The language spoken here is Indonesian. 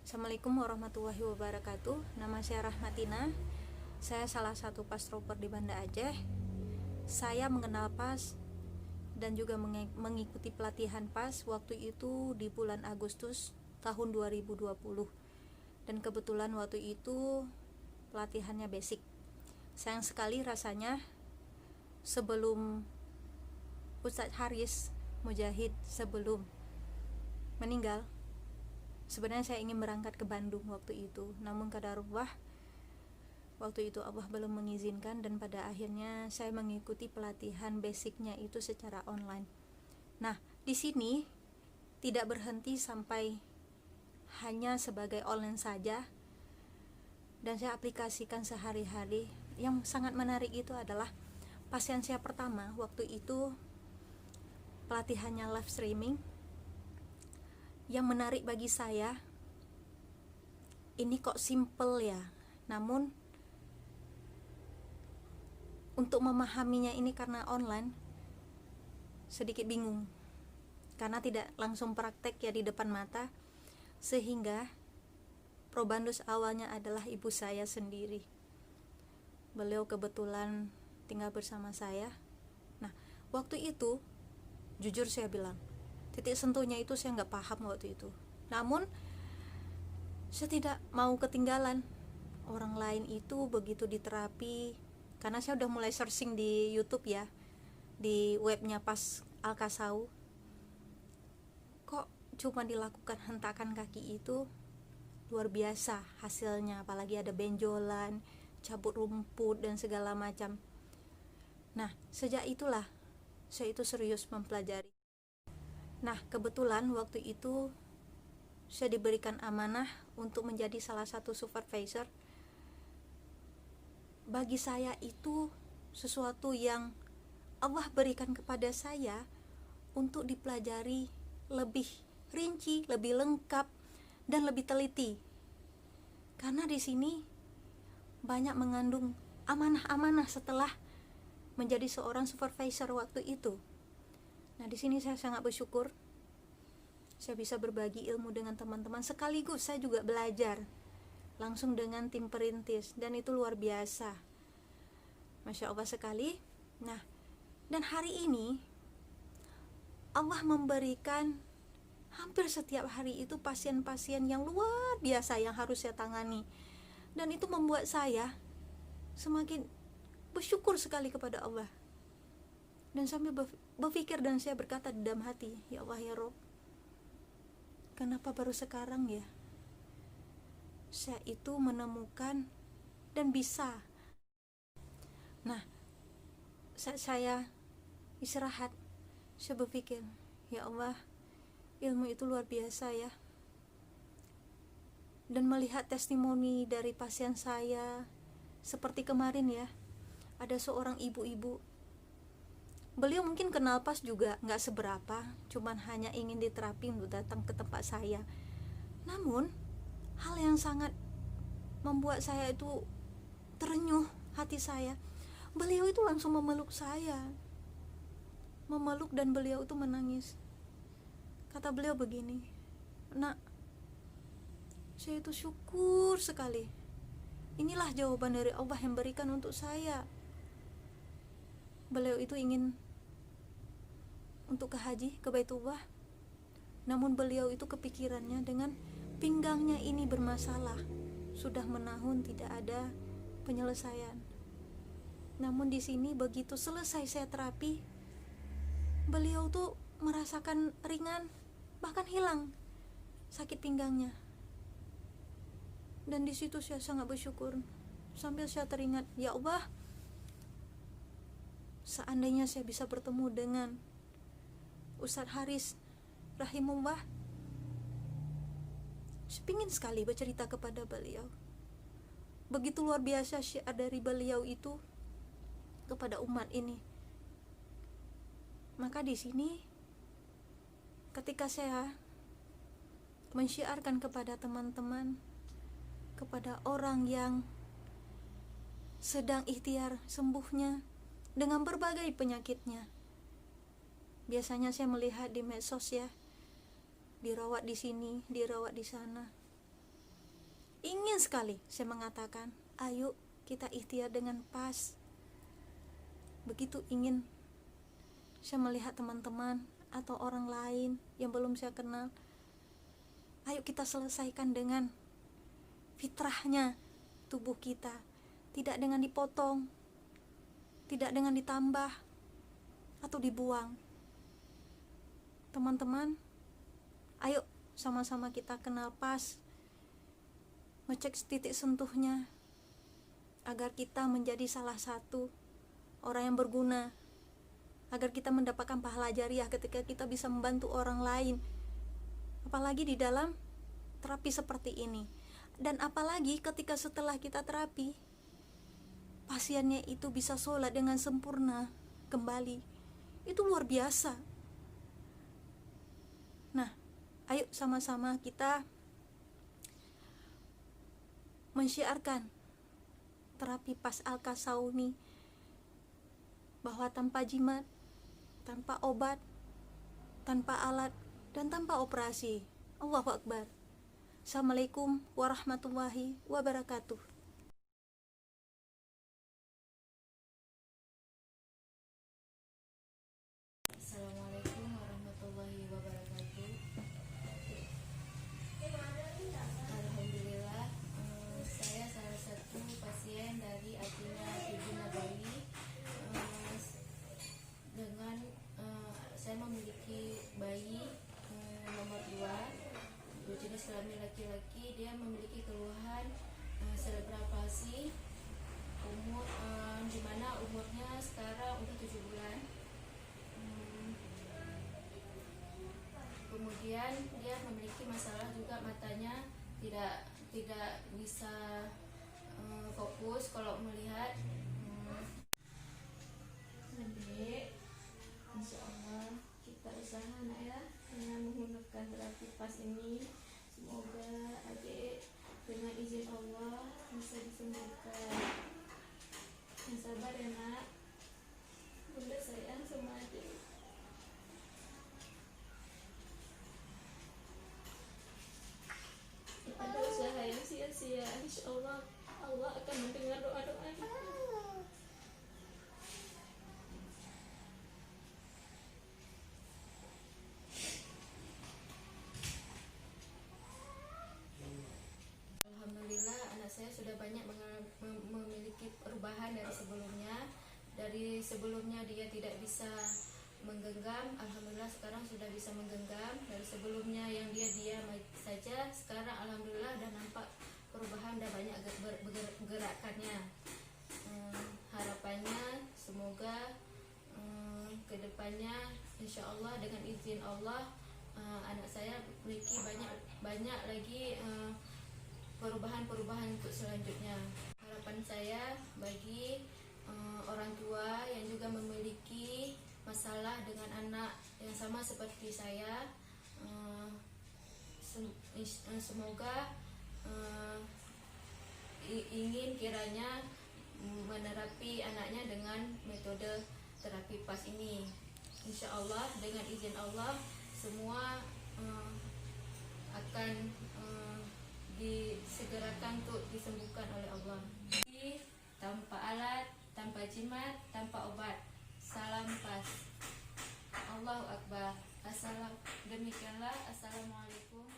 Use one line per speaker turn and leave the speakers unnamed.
Assalamualaikum warahmatullahi wabarakatuh. Nama saya Rahmatina. Saya salah satu pastroper di Banda Aceh. Saya mengenal PAS dan juga mengikuti pelatihan PAS waktu itu di bulan Agustus tahun 2020. Dan kebetulan waktu itu pelatihannya basic. Sayang sekali rasanya sebelum Ustadz Haris Mujahid sebelum meninggal, sebenarnya saya ingin berangkat ke Bandung waktu itu, namun qadarullah waktu itu Allah belum mengizinkan, dan pada akhirnya saya mengikuti pelatihan basicnya itu secara online. Nah, di sini tidak berhenti sampai hanya sebagai online saja, dan saya aplikasikan sehari-hari. Yang sangat menarik itu adalah pasien saya pertama waktu itu pelatihannya live streaming. Yang menarik bagi saya, ini kok simple ya, namun untuk memahaminya ini karena online sedikit bingung, karena tidak langsung praktek ya di depan mata, sehingga probandus awalnya adalah ibu saya sendiri. Beliau kebetulan tinggal bersama saya. Nah, waktu itu jujur saya bilang, titik sentuhnya itu saya nggak paham waktu itu, namun saya tidak mau ketinggalan orang lain itu begitu diterapi, karena saya udah mulai searching di YouTube ya, di webnya PAS Al-Kasau, kok cuma dilakukan hentakan kaki itu luar biasa hasilnya, apalagi ada benjolan, cabut rumput dan segala macam. Nah, sejak itulah saya itu serius mempelajari. Nah, kebetulan waktu itu saya diberikan amanah untuk menjadi salah satu supervisor. Bagi saya itu sesuatu yang Allah berikan kepada saya untuk dipelajari lebih rinci, lebih lengkap, dan lebih teliti. Karena di sini banyak mengandung amanah-amanah setelah menjadi seorang supervisor waktu itu. Nah, di sini saya sangat bersyukur saya bisa berbagi ilmu dengan teman-teman, sekaligus saya juga belajar langsung dengan tim perintis, dan itu luar biasa, Masya Allah sekali. Nah, dan hari ini Allah memberikan hampir setiap hari itu pasien-pasien yang luar biasa yang harus saya tangani, dan itu membuat saya semakin bersyukur sekali kepada Allah. Dan sambil berpikir, dan saya berkata di dalam hati, ya Allah ya Rob, kenapa baru sekarang ya saya itu menemukan dan bisa. Nah, saat saya istirahat, saya berpikir, ya Allah, ilmu itu luar biasa ya. Dan melihat testimoni dari pasien saya, seperti kemarin ya, ada seorang ibu-ibu, beliau mungkin kenal PAS juga nggak seberapa, cuman hanya ingin diterapi untuk datang ke tempat saya. Namun hal yang sangat membuat saya itu terenyuh hati saya, beliau itu langsung memeluk saya, memeluk, dan beliau itu menangis. Kata beliau begini, nak, saya itu syukur sekali, inilah jawaban dari Allah yang berikan untuk saya. Beliau itu ingin untuk ke haji ke Baitullah, namun beliau itu kepikirannya dengan pinggangnya ini bermasalah, sudah menahun tidak ada penyelesaian. Namun di sini begitu selesai saya terapi, beliau tuh merasakan ringan, bahkan hilang sakit pinggangnya. Dan di situ saya sangat bersyukur, sambil saya teringat, ya Allah, seandainya saya bisa bertemu dengan Ustadz Haris rahimullah, saya ingin sekali bercerita kepada beliau. Begitu luar biasa syiar dari beliau itu kepada umat ini. Maka di sini ketika saya mensyiarkan kepada teman-teman, kepada orang yang sedang ikhtiar sembuhnya dengan berbagai penyakitnya, biasanya saya melihat di medsos ya, dirawat di sini, dirawat di sana. ingin sekali saya mengatakan, ayo kita ikhtiar dengan PAS. Begitu ingin saya melihat teman-teman atau orang lain yang belum saya kenal, ayo kita selesaikan dengan fitrahnya tubuh kita, tidak dengan dipotong, tidak dengan ditambah atau dibuang. Teman-teman, ayo sama-sama kita kenal PAS, ngecek titik sentuhnya, agar kita menjadi salah satu orang yang berguna, agar kita mendapatkan pahala jariah ketika kita bisa membantu orang lain, apalagi di dalam terapi seperti ini. Dan apalagi ketika setelah kita terapi, pasiennya itu bisa sholat dengan sempurna kembali, itu luar biasa. Nah, ayo sama-sama kita mensyiarkan terapi PAS Al-Kasauni, bahwa tanpa jimat, tanpa obat, tanpa alat, dan tanpa operasi. Allahu Akbar. Assalamualaikum warahmatullahi wabarakatuh.
Assalamualaikum warahmatullahi wabarakatuh. Alhamdulillah, saya salah satu pasien dari Atina Ibu Nabawi. Dengan saya memiliki bayi nomor 2 berjenis kelamin laki-laki. Dia memiliki keluhan cerebral palsy, di mana umurnya sekarang udah 7 bulan. Kemudian dia memiliki masalah juga, matanya tidak bisa fokus kalau melihat. Adik, insya Allah kita usaha nak ya, dengan menggunakan terapi PAS ini. Semoga adik dengan izin Allah bisa disembuhkan. Yang sabar ya nak, bunda sayang sama adik. Ada usaha yang sia-sia, insya Allah Allah akan mendengar doa-doa kita. Alhamdulillah, anak saya sudah banyak memiliki perubahan dari sebelumnya. Dari sebelumnya dia tidak bisa menggenggam, alhamdulillah sekarang sudah bisa menggenggam. Dari sebelumnya yang dia diam saja, sekarang alhamdulillah udah nampak perubahan, udah banyak gerakannya. Harapannya semoga kedepannya insya Allah dengan izin Allah anak saya memiliki banyak lagi perubahan untuk selanjutnya. Harapan saya bagi orang tua yang juga memiliki masalah dengan anak yang sama seperti saya, semoga ingin kiranya menerapi anaknya dengan metode terapi PAS ini. Insya Allah dengan izin Allah semua akan disegerakan untuk disembuhkan oleh Allah. Tanpa alat, tanpa jimat, tanpa obat. Salam PAS. Allahu Akbar. Demikianlah. Assalamualaikum.